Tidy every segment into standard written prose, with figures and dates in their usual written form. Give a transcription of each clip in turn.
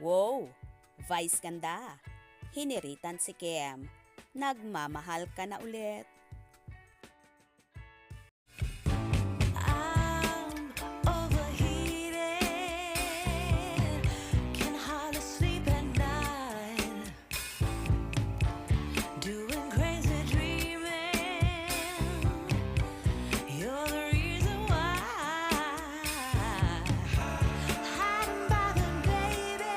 Wow! Vice ganda! Hiniritan si Kim. Nagmamahal ka na ulit. I'm overheated, can hardly sleep at night, doing crazy dreaming. You're the reason why, hiding by the baby.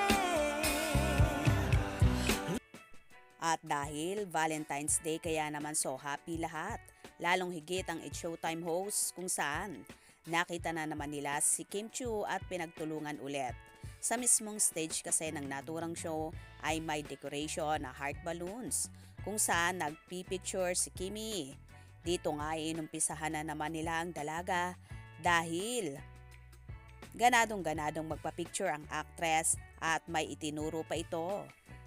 At dahil Valentine's Day kaya naman so happy lahat. Lalong higit ang It's Showtime host kung saan nakita na naman nila si Kim Chiu at pinagtulungan ulit. Sa mismong stage kasi ng naturang show ay may decoration na heart balloons kung saan nagpipicture si Kimi. Dito nga ay inumpisahan na naman nila ang dalaga dahil ganadong magpapicture ang actress at may itinuro pa ito.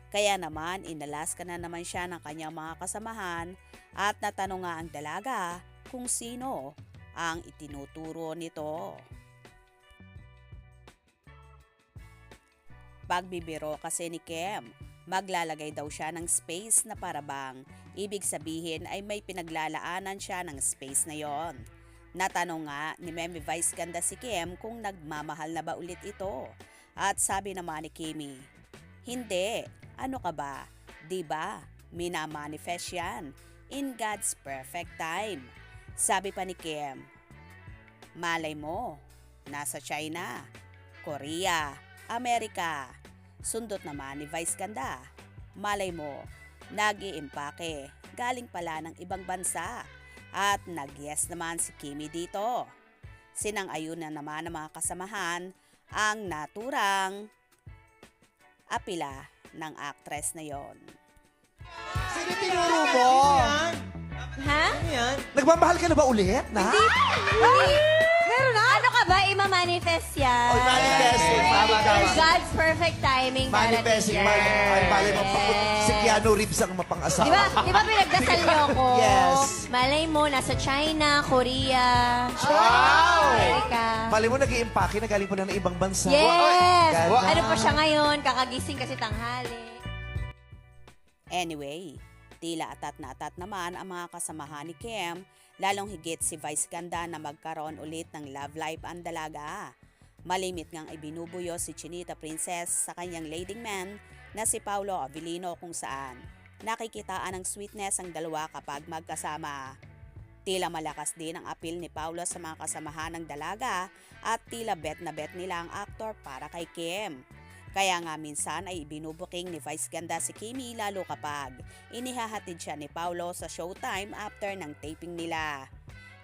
Kaya naman inalas ka na naman siya ng kanyang mga kasamahan at natanong nga ang dalaga kung sino ang itinuturo nito. Pagbibiro kasi ni Kim, maglalagay daw siya ng space na parabang. Ibig sabihin ay may pinaglalaanan siya ng space na yon. Natanong nga ni Meme Vice ganda si Kim kung nagmamahal na ba ulit ito. At sabi naman ni Kimi, hindi. Ano ka ba? Diba? Minamanifest yan. In God's perfect time. Sabi pa ni Kim, malay mo, nasa China, Korea, Amerika. Sundot naman ni Vice ganda, malay mo, nag-iimpake, galing pala ng ibang bansa. At nag-yes naman si Kimi dito. Sinang-ayun na naman ng mga kasamahan ang naturang apila ng actress na yon. Sino tinuro mo? Ha? Nagmamahal ka na ba ulit? Na? Meron na? Ano ka ba? Ima-manifest yan. Oy, manifesting. God's perfect timing. Manifesting. Ay, bali mo pa. Si Keanu Reeves ang mapang-asawa. Di ba pinagdasal niyo ako? Yes. Malay mo, nasa China, Korea, Wow! Amerika. Mali mo, nag-iimpake na galing po na ng ibang bansa. Yes! Ganda. Ano pa siya ngayon? Kakagising kasi tanghali. Anyway, tila atat na atat naman ang mga kasamahan ni Kim, lalong higit si Vice ganda na magkaroon ulit ng love life ang dalaga. Malimit ngang ibinubuyo si Chinita Princess sa kanyang leading man na si Paolo Avellino kung saan nakikitaan ng sweetness ang dalawa kapag magkasama. Tila malakas din ang appeal ni Paolo sa mga kasamahan ng dalaga at tila bet na bet nila ang aktor para kay Kim. Kaya nga minsan ay ibinubuking ni Vice ganda si Kimi lalo kapag inihahatid siya ni Paolo sa showtime after ng taping nila.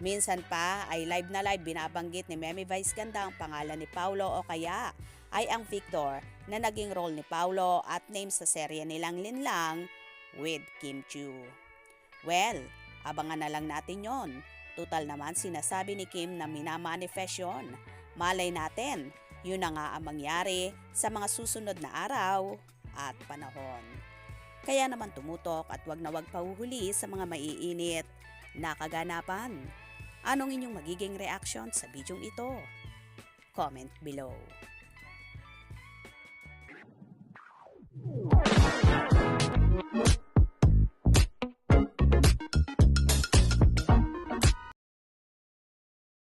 Minsan pa ay live na live binabanggit ni Meme Vice ganda ang pangalan ni Paolo o kaya ay ang Victor na naging role ni Paolo at name sa serye nilang Linlang with Kim Chiu. Well, abangan na lang natin yon. Tutal naman sinasabi ni Kim na minamanifest yun. Malay natin, yun na nga ang mangyari sa mga susunod na araw at panahon. Kaya naman tumutok at wag na wag pahuhuli sa mga maiinit na kaganapan. Anong inyong magiging reaction sa bidyong ito? Comment below.